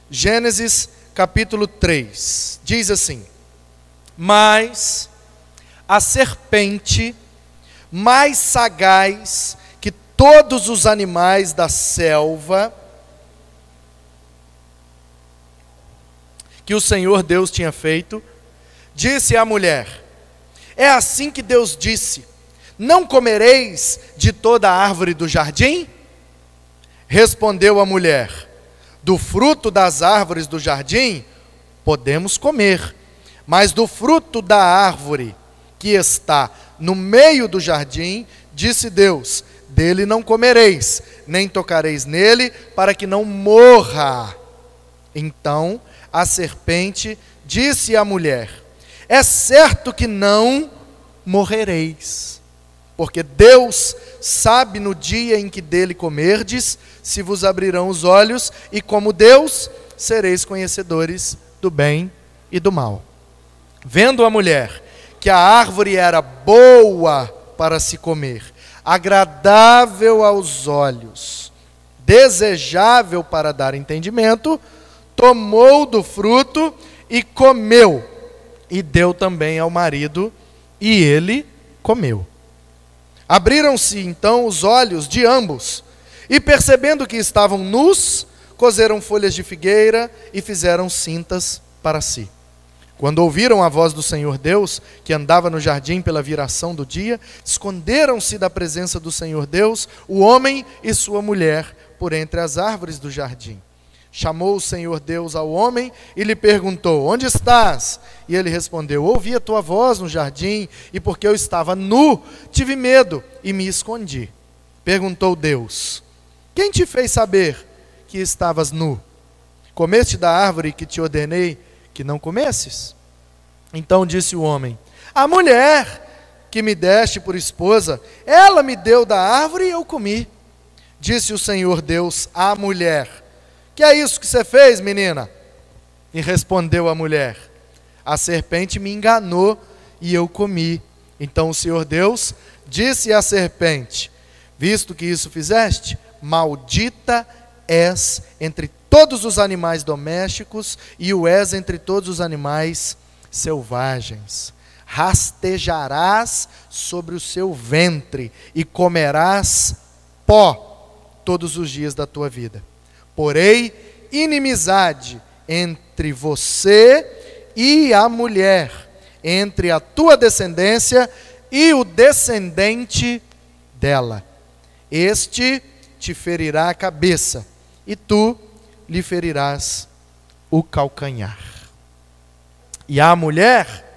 Gênesis capítulo 3, diz assim: mas a serpente, mais sagaz que todos os animais da selva, que o Senhor Deus tinha feito, disse à mulher: é assim que Deus disse: não comereis de toda a árvore do jardim? Respondeu a mulher: do fruto das árvores do jardim podemos comer, mas do fruto da árvore que está no meio do jardim, disse Deus: dele não comereis, nem tocareis nele, para que não morra. Então a serpente disse à mulher: é certo que não morrereis, porque Deus sabe no dia em que dele comerdes, se vos abrirão os olhos, e como Deus, sereis conhecedores do bem e do mal. Vendo a mulher que a árvore era boa para se comer, agradável aos olhos, desejável para dar entendimento, tomou do fruto e comeu, e deu também ao marido, e ele comeu. Abriram-se então os olhos de ambos, e percebendo que estavam nus, coseram folhas de figueira e fizeram cintas para si. Quando ouviram a voz do Senhor Deus, que andava no jardim pela viração do dia, esconderam-se da presença do Senhor Deus, o homem e sua mulher, por entre as árvores do jardim. Chamou o Senhor Deus ao homem e lhe perguntou: onde estás? E ele respondeu: ouvi a tua voz no jardim, e porque eu estava nu, tive medo e me escondi. Perguntou Deus: quem te fez saber que estavas nu? Comeste da árvore que te ordenei que não comesses? Então disse o homem: a mulher que me deste por esposa, ela me deu da árvore e eu comi. Disse o Senhor Deus à mulher: que é isso que você fez, menina? E respondeu a mulher: a serpente me enganou e eu comi. Então o Senhor Deus disse à serpente: visto que isso fizeste, maldita és entre todos os animais domésticos e o és entre todos os animais selvagens. Rastejarás sobre o seu ventre e comerás pó todos os dias da tua vida. Porei inimizade entre você e a mulher, entre a tua descendência e o descendente dela. Este te ferirá a cabeça, e tu lhe ferirás o calcanhar. E a mulher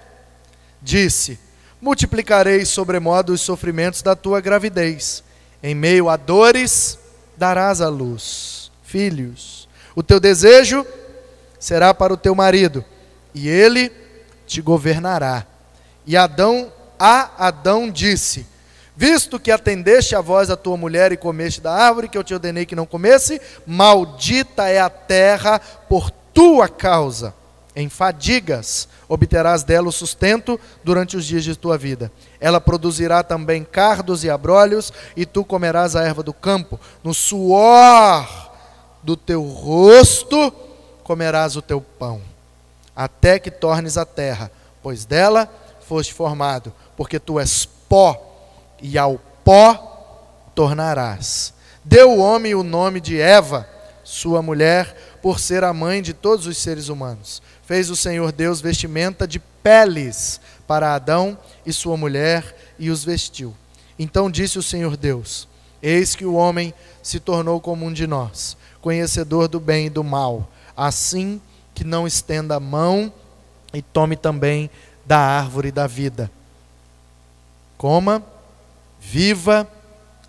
disse: multiplicarei sobremodo os sofrimentos da tua gravidez. Em meio a dores darás à luz filhos. O teu desejo será para o teu marido, e ele te governará. E Adão disse: visto que atendeste a voz da tua mulher e comeste da árvore que eu te ordenei que não comesse, maldita é a terra por tua causa. Em fadigas obterás dela o sustento durante os dias de tua vida. Ela produzirá também cardos e abrolhos, e tu comerás a erva do campo. No suor do teu rosto comerás o teu pão, até que tornes a terra, pois dela foste formado, porque tu és pó, e ao pó tornarás. Deu o homem o nome de Eva, sua mulher, por ser a mãe de todos os seres humanos. Fez o Senhor Deus vestimenta de peles para Adão e sua mulher, e os vestiu. Então disse o Senhor Deus: eis que o homem se tornou como um de nós, conhecedor do bem e do mal, assim que não estenda a mão e tome também da árvore da vida. Coma, viva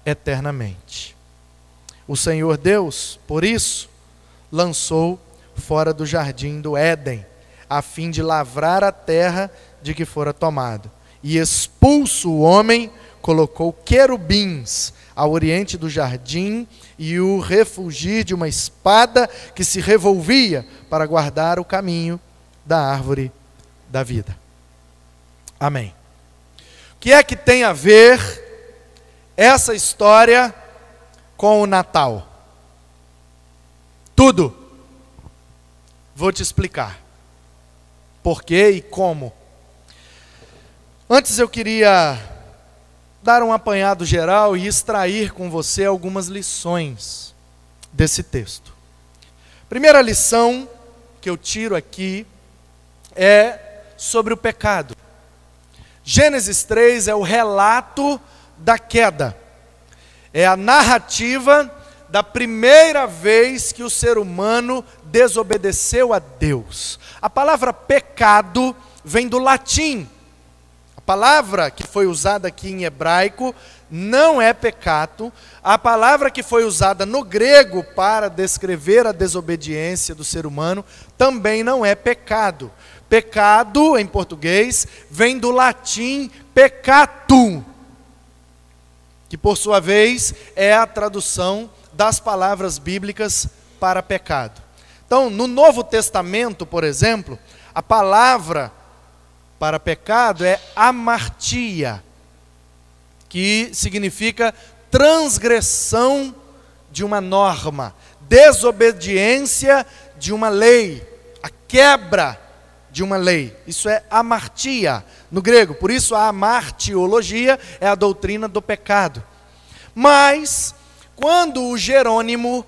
eternamente. O Senhor Deus, por isso, lançou fora do jardim do Éden, a fim de lavrar a terra de que fora tomado. E expulso o homem, colocou querubins ao oriente do jardim e o refulgir de uma espada que se revolvia para guardar o caminho da árvore da vida. Amém. O que é que tem a ver essa história com o Natal? Tudo. Vou te explicar por quê e como. Antes eu queria dar um apanhado geral e extrair com você algumas lições desse texto. Primeira lição que eu tiro aqui é sobre o pecado. Gênesis 3 é o relato da queda. É a narrativa da primeira vez que o ser humano desobedeceu a Deus. A palavra pecado vem do latim. A palavra que foi usada aqui em hebraico não é pecado. A palavra que foi usada no grego para descrever a desobediência do ser humano também não é pecado. Pecado, em português, vem do latim peccatum, que por sua vez é a tradução das palavras bíblicas para pecado. Então, no Novo Testamento, por exemplo, a palavra para pecado é amartia, que significa transgressão de uma norma, desobediência de uma lei, a quebra de uma lei. Isso é amartia no grego. Por isso a amartiologia é a doutrina do pecado. Mas quando o Jerônimo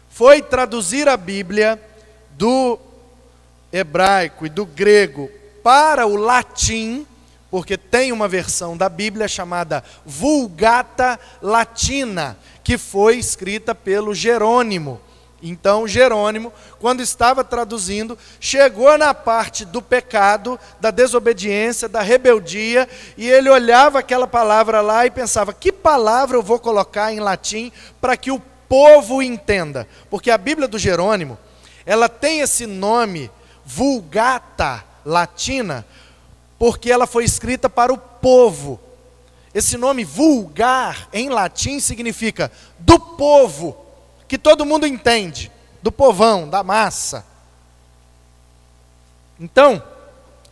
foi traduzir a Bíblia do hebraico e do grego para o latim, porque tem uma versão da Bíblia chamada Vulgata Latina, que foi escrita pelo Jerônimo. Então Jerônimo, quando estava traduzindo, chegou na parte do pecado, da desobediência, da rebeldia, e ele olhava aquela palavra lá e pensava, que palavra eu vou colocar em latim para que o povo entenda? Porque a Bíblia do Jerônimo, ela tem esse nome, Vulgata Latina, porque ela foi escrita para o povo. Esse nome vulgar em latim significa do povo, que todo mundo entende, do povão, da massa. Então,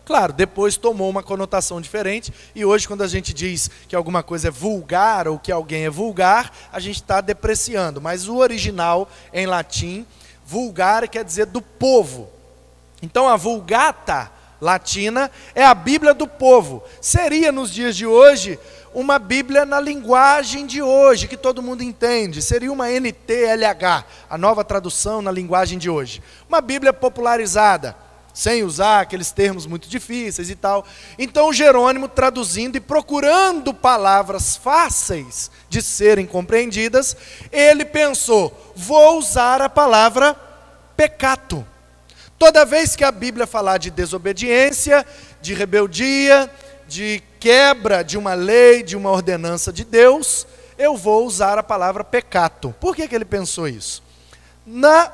claro, depois tomou uma conotação diferente, e hoje quando a gente diz que alguma coisa é vulgar, ou que alguém é vulgar, a gente está depreciando, mas o original em latim, vulgar quer dizer do povo. Então a Vulgata Latina é a Bíblia do povo. Seria nos dias de hoje uma Bíblia na linguagem de hoje, que todo mundo entende. Seria uma NTLH, a nova tradução na linguagem de hoje. Uma Bíblia popularizada, sem usar aqueles termos muito difíceis e tal. Então Jerônimo, traduzindo e procurando palavras fáceis de serem compreendidas, ele pensou, vou usar a palavra pecado. Toda vez que a Bíblia falar de desobediência, de rebeldia, de quebra de uma lei, de uma ordenança de Deus, eu vou usar a palavra pecado. Por que ele pensou isso? Na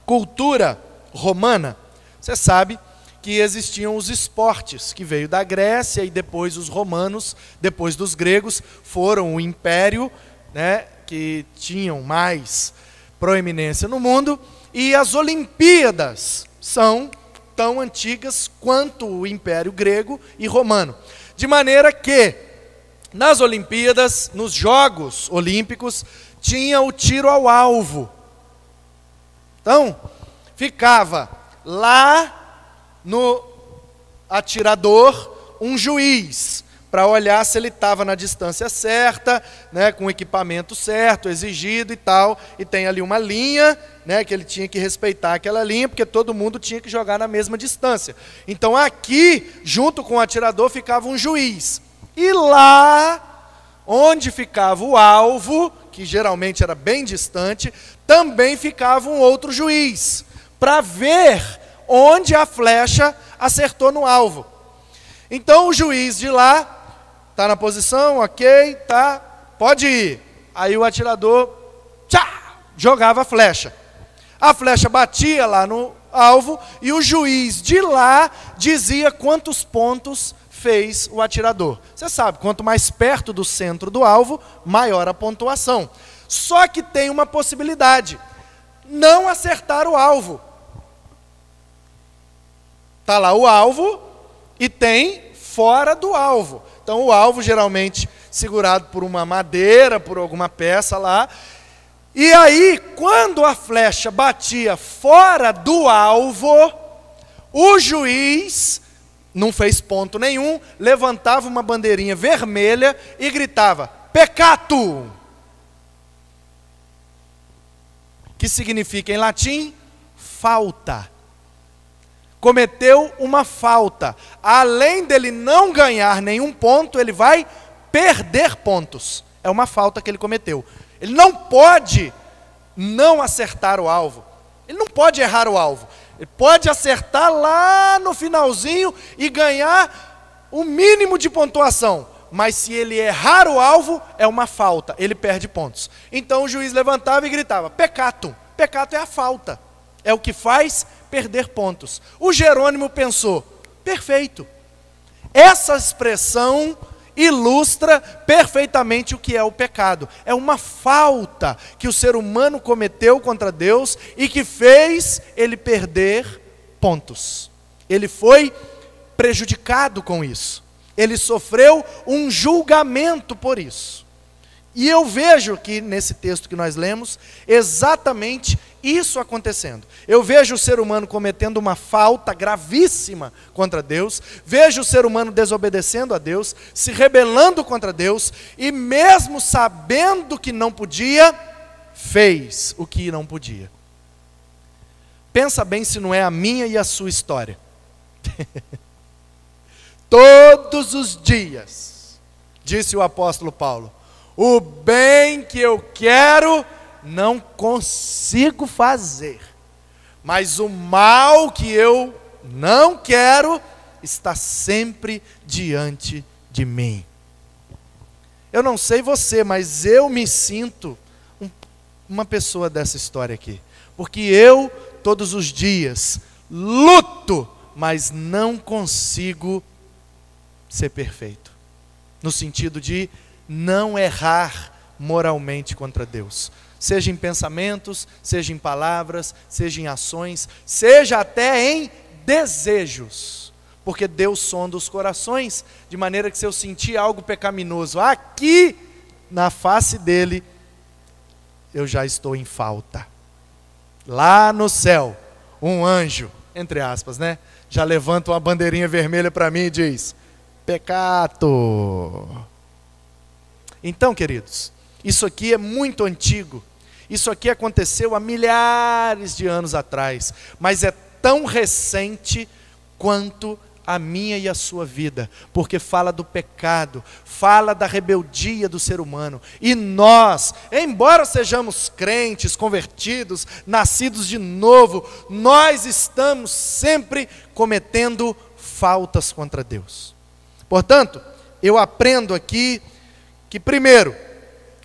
cultura romana, você sabe que existiam os esportes, que veio da Grécia e depois os romanos, depois dos gregos, foram o império, né, que tinham mais proeminência no mundo, e as Olimpíadas são tão antigas quanto o Império Grego e Romano. De maneira que, nas Olimpíadas, nos Jogos Olímpicos, tinha o tiro ao alvo. Então, ficava lá no atirador um juiz, para olhar se ele estava na distância certa, né, com o equipamento certo, exigido e tal, e tem ali uma linha, né, que ele tinha que respeitar aquela linha, porque todo mundo tinha que jogar na mesma distância. Então aqui, junto com o atirador, ficava um juiz. E lá, onde ficava o alvo, que geralmente era bem distante, também ficava um outro juiz, para ver onde a flecha acertou no alvo. Então o juiz de lá, está na posição, ok, tá, pode ir. Aí o atirador, jogava a flecha. A flecha batia lá no alvo e o juiz de lá dizia quantos pontos fez o atirador. Você sabe, quanto mais perto do centro do alvo, maior a pontuação. Só que tem uma possibilidade, não acertar o alvo. Está lá o alvo e tem fora do alvo. Então o alvo geralmente segurado por uma madeira, por alguma peça lá. E aí, quando a flecha batia fora do alvo, o juiz não fez ponto nenhum, levantava uma bandeirinha vermelha e gritava: peccato! Que significa em latim, falta. Cometeu uma falta. Além dele não ganhar nenhum ponto, ele vai perder pontos. É uma falta que ele cometeu. Ele não pode não acertar o alvo. Ele não pode errar o alvo. Ele pode acertar lá no finalzinho e ganhar o mínimo de pontuação. Mas se ele errar o alvo, é uma falta. Ele perde pontos. Então o juiz levantava e gritava: peccato. Peccato é a falta. É o que faz perder pontos. O Jerônimo pensou: perfeito. Essa expressão ilustra perfeitamente o que é o pecado. É uma falta que o ser humano cometeu contra Deus e que fez ele perder pontos. Ele foi prejudicado com isso. Ele sofreu um julgamento por isso. E eu vejo aqui nesse texto que nós lemos exatamente isso acontecendo. Eu vejo o ser humano cometendo uma falta gravíssima contra Deus, vejo o ser humano desobedecendo a Deus, se rebelando contra Deus, e mesmo sabendo que não podia, fez o que não podia. Pensa bem se não é a minha e a sua história. Todos os dias, disse o apóstolo Paulo, o bem que eu quero, não consigo fazer, mas o mal que eu não quero, está sempre diante de mim. Eu não sei você, mas eu me sinto uma pessoa dessa história aqui, porque eu, todos os dias, luto, mas não consigo ser perfeito, no sentido de não errar moralmente contra Deus, seja em pensamentos, seja em palavras, seja em ações, seja até em desejos, porque Deus sonda os corações, de maneira que se eu sentir algo pecaminoso aqui, na face dele, eu já estou em falta. Lá no céu, um anjo, entre aspas, né, já levanta uma bandeirinha vermelha para mim e diz: pecado. Então, queridos, isso aqui é muito antigo, isso aqui aconteceu há milhares de anos atrás, mas é tão recente quanto a minha e a sua vida, porque fala do pecado, fala da rebeldia do ser humano, e nós, embora sejamos crentes, convertidos, nascidos de novo, nós estamos sempre cometendo faltas contra Deus. Portanto, eu aprendo aqui que, primeiro,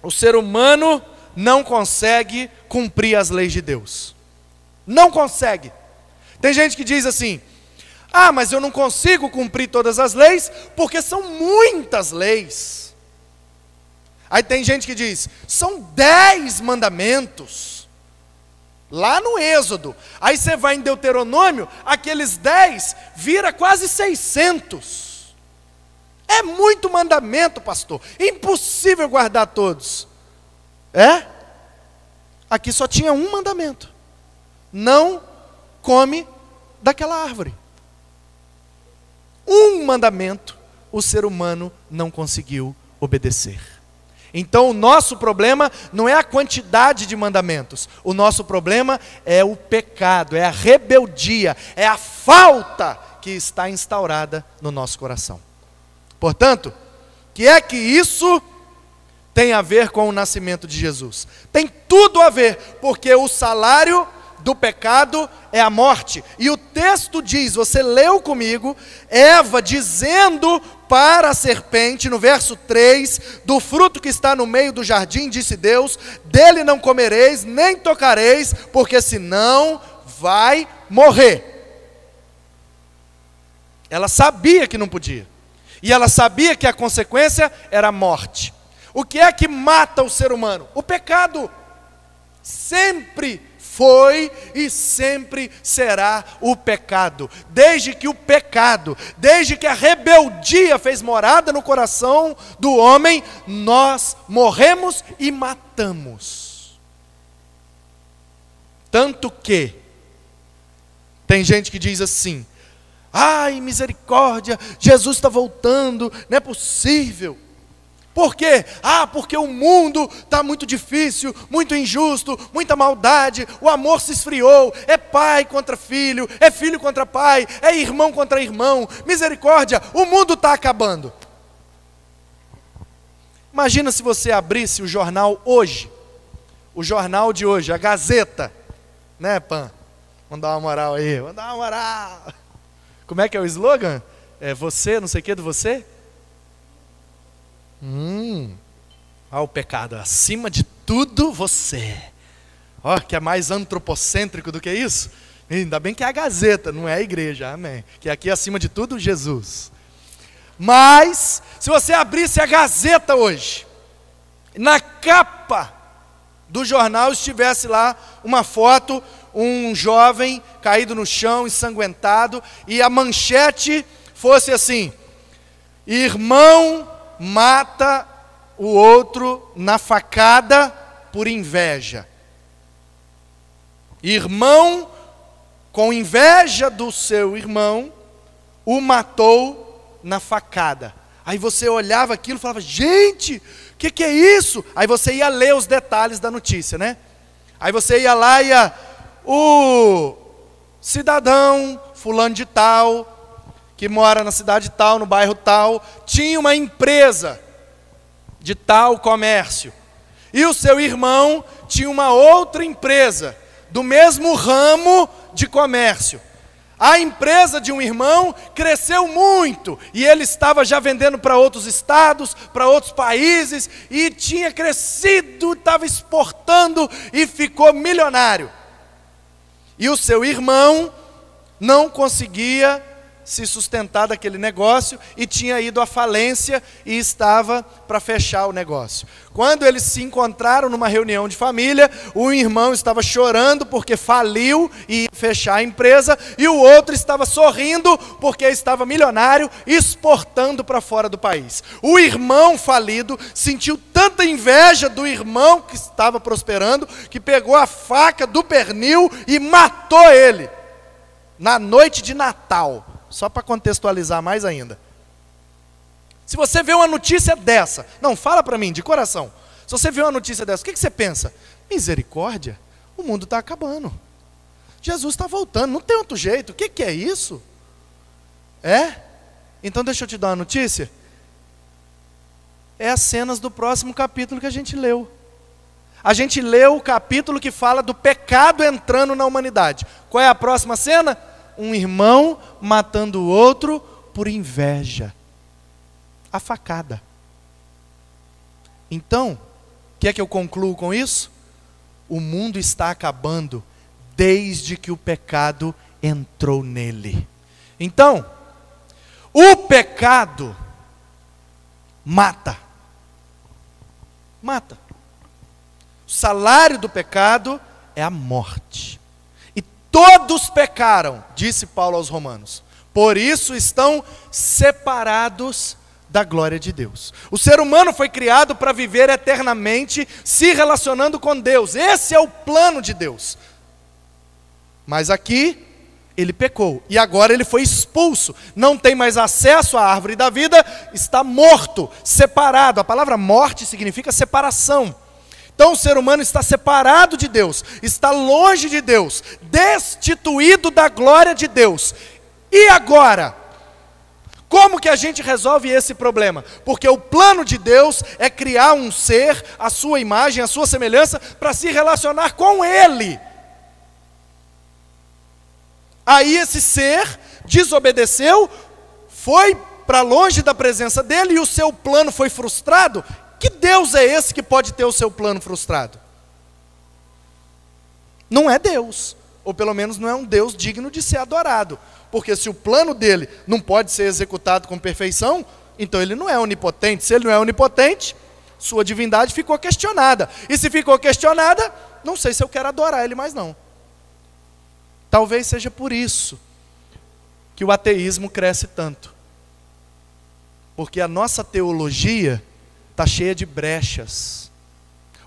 o ser humano não consegue cumprir as leis de Deus. Não consegue. Tem gente que diz assim: ah, mas eu não consigo cumprir todas as leis, porque são muitas leis. Aí tem gente que diz: são 10 mandamentos. Lá no Êxodo. Aí você vai em Deuteronômio, aqueles 10 vira quase 600. É muito mandamento, pastor. Impossível guardar todos. É? Aqui só tinha um mandamento: não come daquela árvore. Um mandamento o ser humano não conseguiu obedecer. Então o nosso problema não é a quantidade de mandamentos. O nosso problema é o pecado, é a rebeldia, é a falta que está instaurada no nosso coração. Portanto, que é que isso tem a ver com o nascimento de Jesus? Tem tudo a ver, porque o salário do pecado é a morte. E o texto diz, você leu comigo, Eva dizendo para a serpente, no verso 3, do fruto que está no meio do jardim, disse Deus, dele não comereis, nem tocareis, porque senão vai morrer. Ela sabia que não podia. E ela sabia que a consequência era a morte. O que é que mata o ser humano? O pecado. Sempre foi e sempre será o pecado. Desde que a rebeldia fez morada no coração do homem, nós morremos e matamos. Tanto que tem gente que diz assim: ai, misericórdia, Jesus está voltando, não é possível. Por quê? Porque o mundo está muito difícil, muito injusto, muita maldade, o amor se esfriou, é pai contra filho, é filho contra pai, é irmão contra irmão, misericórdia, o mundo está acabando. Imagina se você abrisse o jornal hoje, o jornal de hoje, a Gazeta, né, Pan? Vamos dar uma moral aí, vamos dar uma moral. Como é que é o slogan? É você, não sei o que do você? O pecado, acima de tudo você. Que é mais antropocêntrico do que isso. Ainda bem que é a Gazeta, não é a igreja, amém. Que aqui acima de tudo Jesus. Mas, se você abrisse a Gazeta hoje, na capa do jornal estivesse lá uma foto, um jovem caído no chão, ensanguentado, e a manchete fosse assim: irmão mata o outro na facada por inveja. Irmão, com inveja do seu irmão, o matou na facada. Aí você olhava aquilo e falava: gente, o que é isso? Aí você ia ler os detalhes da notícia, né? Aí você ia lá e o cidadão fulano de tal, que mora na cidade tal, no bairro tal, tinha uma empresa de tal comércio. E o seu irmão tinha uma outra empresa, do mesmo ramo de comércio. A empresa de um irmão cresceu muito, e ele estava já vendendo para outros estados, para outros países, e tinha crescido, estava exportando, e ficou milionário. E o seu irmão não conseguia se sustentar daquele negócio e tinha ido à falência e estava para fechar o negócio. Quando eles se encontraram numa reunião de família, o irmão estava chorando porque faliu e ia fechar a empresa, e o outro estava sorrindo porque estava milionário, exportando para fora do país. O irmão falido sentiu tanta inveja do irmão que estava prosperando, que pegou a faca do pernil e matou ele, na noite de Natal. Só para contextualizar mais ainda. Se você vê uma notícia dessa, não, fala para mim, de coração. Se você vê uma notícia dessa, o que você pensa? Misericórdia, o mundo está acabando. Jesus está voltando, não tem outro jeito. O que é isso? Então deixa eu te dar uma notícia. É as cenas do próximo capítulo que a gente leu. A gente leu o capítulo que fala do pecado entrando na humanidade. Qual é a próxima cena? Um irmão matando o outro por inveja. A facada. Então, o que é que eu concluo com isso? O mundo está acabando desde que o pecado entrou nele. Então, o pecado mata. Mata. O salário do pecado é a morte. Todos pecaram, disse Paulo aos Romanos, por isso estão separados da glória de Deus. O ser humano foi criado para viver eternamente se relacionando com Deus. Esse é o plano de Deus. Mas aqui ele pecou e agora ele foi expulso. Não tem mais acesso à árvore da vida, está morto, separado. A palavra morte significa separação. Então o ser humano está separado de Deus, está longe de Deus, destituído da glória de Deus. E agora? Como que a gente resolve esse problema? Porque o plano de Deus é criar um ser, à sua imagem, à sua semelhança, para se relacionar com Ele. Aí esse ser desobedeceu, foi para longe da presença dele e o seu plano foi frustrado. Que Deus é esse que pode ter o seu plano frustrado? Não é Deus, ou pelo menos não é um Deus digno de ser adorado, porque se o plano dele não pode ser executado com perfeição, então ele não é onipotente. Se ele não é onipotente, sua divindade ficou questionada, e se ficou questionada, não sei se eu quero adorar ele mais não. Talvez seja por isso que o ateísmo cresce tanto. Porque a nossa teologia está cheia de brechas.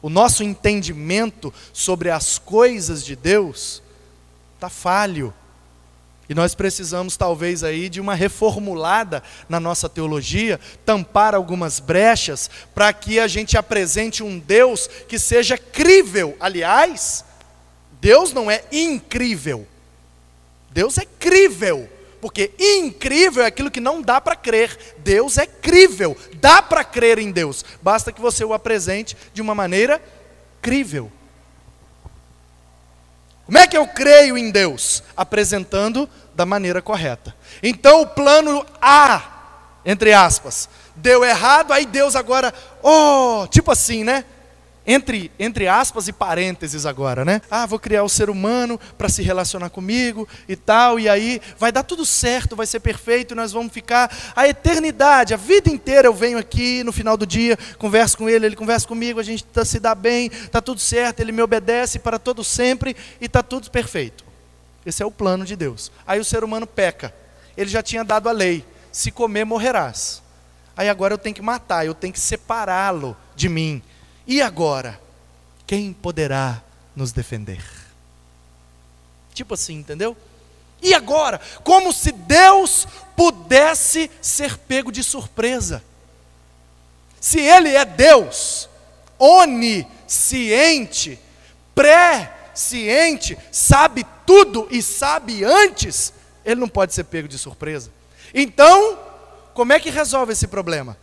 O nosso entendimento sobre as coisas de Deus está falho. E nós precisamos talvez aí de uma reformulada na nossa teologia, tampar algumas brechas, para que a gente apresente um Deus que seja crível. Aliás, Deus não é incrível. Deus é crível. Porque incrível é aquilo que não dá para crer. Deus é crível, dá para crer em Deus. Basta que você o apresente de uma maneira crível. Como é que eu creio em Deus? Apresentando da maneira correta. Então o plano A, entre aspas, deu errado, aí Deus agora, tipo assim, né? Entre aspas e parênteses agora, né? Vou criar o ser humano para se relacionar comigo e tal, e aí vai dar tudo certo, vai ser perfeito, e nós vamos ficar a eternidade, a vida inteira eu venho aqui no final do dia, converso com ele conversa comigo, a gente se dá bem, está tudo certo, ele me obedece para todo sempre e está tudo perfeito. Esse é o plano de Deus. Aí o ser humano peca, ele já tinha dado a lei, se comer morrerás. Aí agora eu tenho que matar, eu tenho que separá-lo de mim. E agora, quem poderá nos defender? Tipo assim, entendeu? E agora? Como se Deus pudesse ser pego de surpresa. Se Ele é Deus, onisciente, pré-ciente, sabe tudo e sabe antes, Ele não pode ser pego de surpresa. Então, como é que resolve esse problema?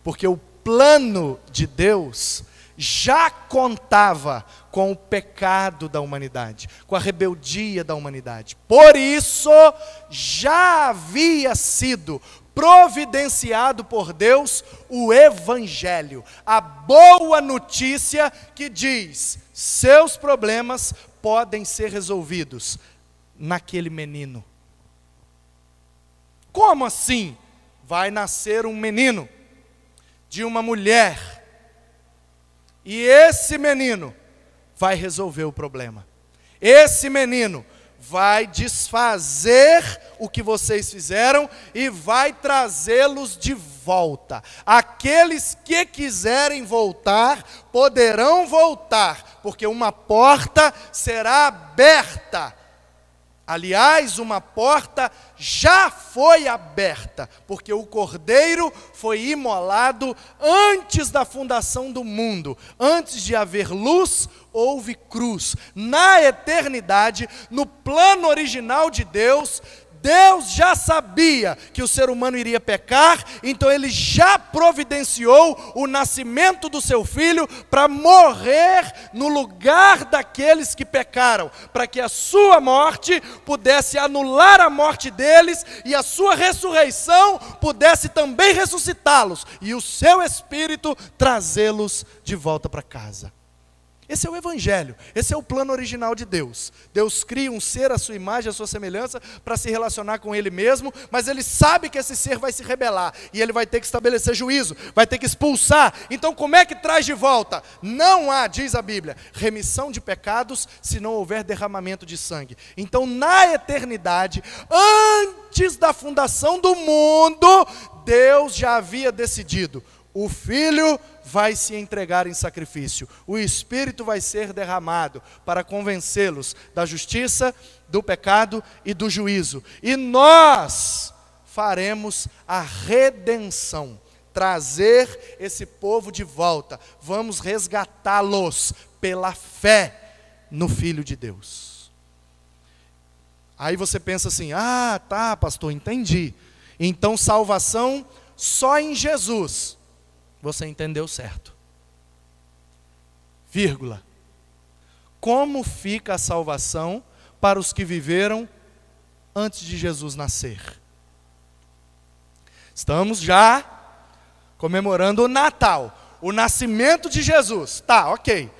Porque o plano de Deus já contava com o pecado da humanidade, com a rebeldia da humanidade. Por isso, já havia sido providenciado por Deus o Evangelho, a boa notícia que diz: seus problemas podem ser resolvidos naquele menino. Como assim? Vai nascer um menino de uma mulher, e esse menino vai resolver o problema. Esse menino vai desfazer o que vocês fizeram e vai trazê-los de volta. Aqueles que quiserem voltar, poderão voltar, porque uma porta será aberta. Aliás, uma porta já foi aberta, porque o Cordeiro foi imolado antes da fundação do mundo. Antes de haver luz, houve cruz. Na eternidade, no plano original de Deus, Deus já sabia que o ser humano iria pecar, então Ele já providenciou o nascimento do seu Filho para morrer no lugar daqueles que pecaram, para que a sua morte pudesse anular a morte deles e a sua ressurreição pudesse também ressuscitá-los e o seu Espírito trazê-los de volta para casa. Esse é o Evangelho, esse é o plano original de Deus. Deus cria um ser à sua imagem, à sua semelhança, para se relacionar com Ele mesmo, mas Ele sabe que esse ser vai se rebelar, e Ele vai ter que estabelecer juízo, vai ter que expulsar. Então como é que traz de volta? Não há, diz a Bíblia, remissão de pecados, se não houver derramamento de sangue. Então na eternidade, antes da fundação do mundo, Deus já havia decidido: o Filho vai se entregar em sacrifício, o Espírito vai ser derramado para convencê-los da justiça, do pecado e do juízo. E nós faremos a redenção, trazer esse povo de volta, vamos resgatá-los pela fé no Filho de Deus. Aí você pensa assim: tá, pastor, entendi. Então salvação só em Jesus. Você entendeu certo. Vírgula. Como fica a salvação para os que viveram antes de Jesus nascer? Estamos já comemorando o Natal, o nascimento de Jesus. Tá, ok.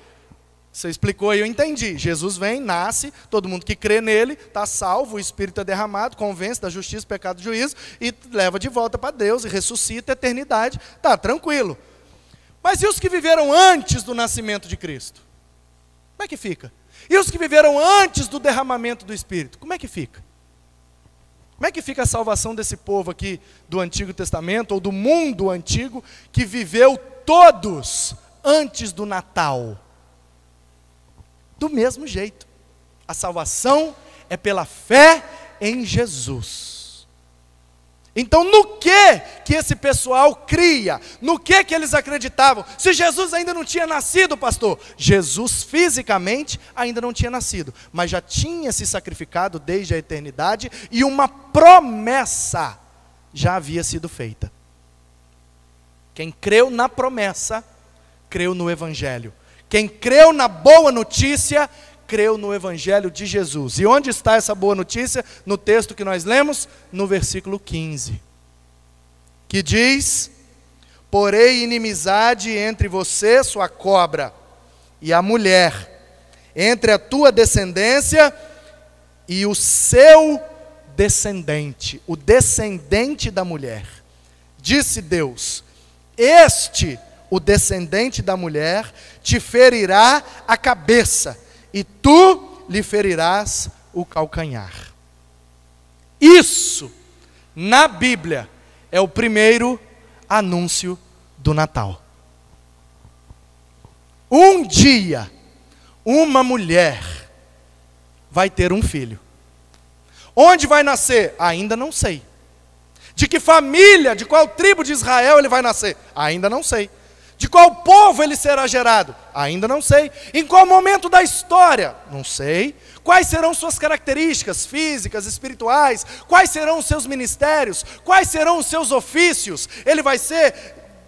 Você explicou e eu entendi. Jesus vem, nasce, todo mundo que crê nele está salvo, o Espírito é derramado, convence da justiça, pecado e juízo, e leva de volta para Deus, e ressuscita a eternidade. Tá, tranquilo. Mas e os que viveram antes do nascimento de Cristo? Como é que fica? E os que viveram antes do derramamento do Espírito, como é que fica? Como é que fica a salvação desse povo aqui do Antigo Testamento, ou do mundo antigo, que viveu todos antes do Natal? Do mesmo jeito. A salvação é pela fé em Jesus. Então, no que esse pessoal cria? No que eles acreditavam? Se Jesus ainda não tinha nascido, pastor, Jesus fisicamente ainda não tinha nascido, mas já tinha se sacrificado desde a eternidade, e uma promessa já havia sido feita. Quem creu na promessa, creu no Evangelho. Quem creu na boa notícia, creu no Evangelho de Jesus. E onde está essa boa notícia? No texto que nós lemos, no versículo 15, que diz: porém inimizade entre você, sua cobra, e a mulher, entre a tua descendência e o seu descendente, o descendente da mulher. Disse Deus: este, o descendente da mulher, te ferirá a cabeça, e tu lhe ferirás o calcanhar. Isso, na Bíblia, é o primeiro anúncio do Natal. Um dia, uma mulher vai ter um filho. Onde vai nascer? Ainda não sei. De que família, de qual tribo de Israel ele vai nascer? Ainda não sei. De qual povo ele será gerado? Ainda não sei. Em qual momento da história? Não sei. Quais serão suas características físicas, espirituais? Quais serão os seus ministérios? Quais serão os seus ofícios? Ele vai ser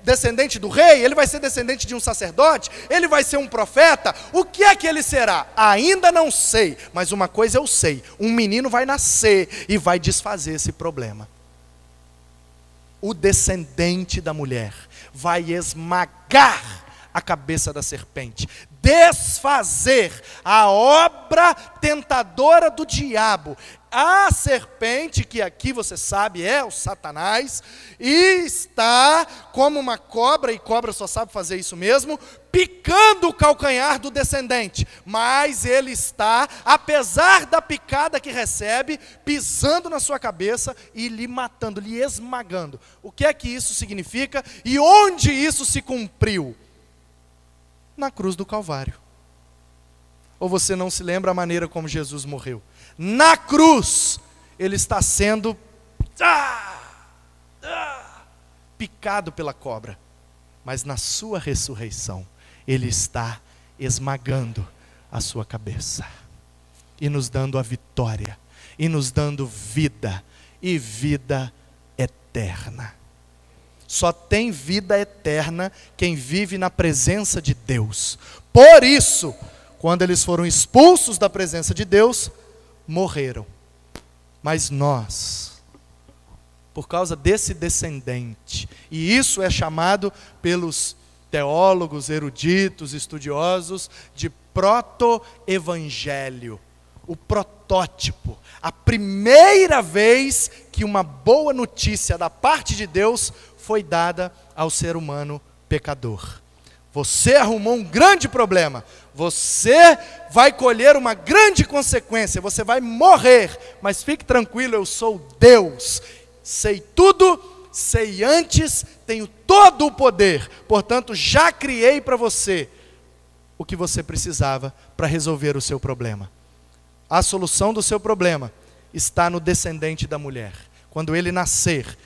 descendente do rei? Ele vai ser descendente de um sacerdote? Ele vai ser um profeta? O que é que ele será? Ainda não sei. Mas uma coisa eu sei: um menino vai nascer e vai desfazer esse problema. O descendente da mulher vai esmagar a cabeça da serpente, desfazer a obra tentadora do diabo. A serpente, que aqui você sabe é o Satanás, e está como uma cobra, e cobra só sabe fazer isso mesmo, picando o calcanhar do descendente. Mas ele está, apesar da picada que recebe, pisando na sua cabeça e lhe matando, lhe esmagando. O que é que isso significa e onde isso se cumpriu? Na cruz do Calvário. Ou você não se lembra a maneira como Jesus morreu? Na cruz, ele está sendo picado pela cobra, mas na sua ressurreição, ele está esmagando a sua cabeça, e nos dando a vitória, e nos dando vida, e vida eterna. Só tem vida eterna quem vive na presença de Deus. Por isso, quando eles foram expulsos da presença de Deus, morreram. Mas nós, por causa desse descendente, e isso é chamado pelos teólogos, eruditos, estudiosos, de proto-evangelho, o protótipo, a primeira vez que uma boa notícia da parte de Deus foi dada ao ser humano pecador. Você arrumou um grande problema, você vai colher uma grande consequência, você vai morrer, mas fique tranquilo, eu sou Deus, sei tudo, sei antes, tenho todo o poder, portanto já criei para você o que você precisava para resolver o seu problema. A solução do seu problema está no descendente da mulher. Quando ele nascer,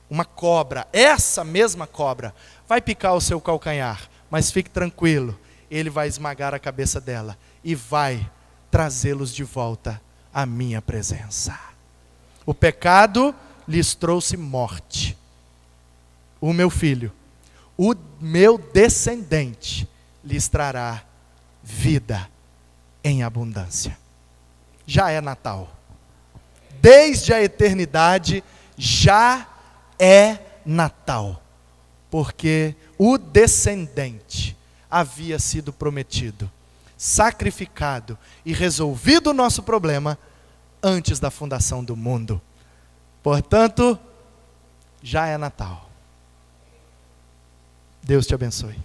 uma cobra, essa mesma cobra, vai picar o seu calcanhar, mas fique tranquilo, ele vai esmagar a cabeça dela e vai trazê-los de volta à minha presença. O pecado lhes trouxe morte. O meu filho, o meu descendente, lhes trará vida em abundância. Já é Natal. Desde a eternidade já é Natal, porque o descendente havia sido prometido, sacrificado e resolvido o nosso problema antes da fundação do mundo. Portanto, já é Natal. Deus te abençoe.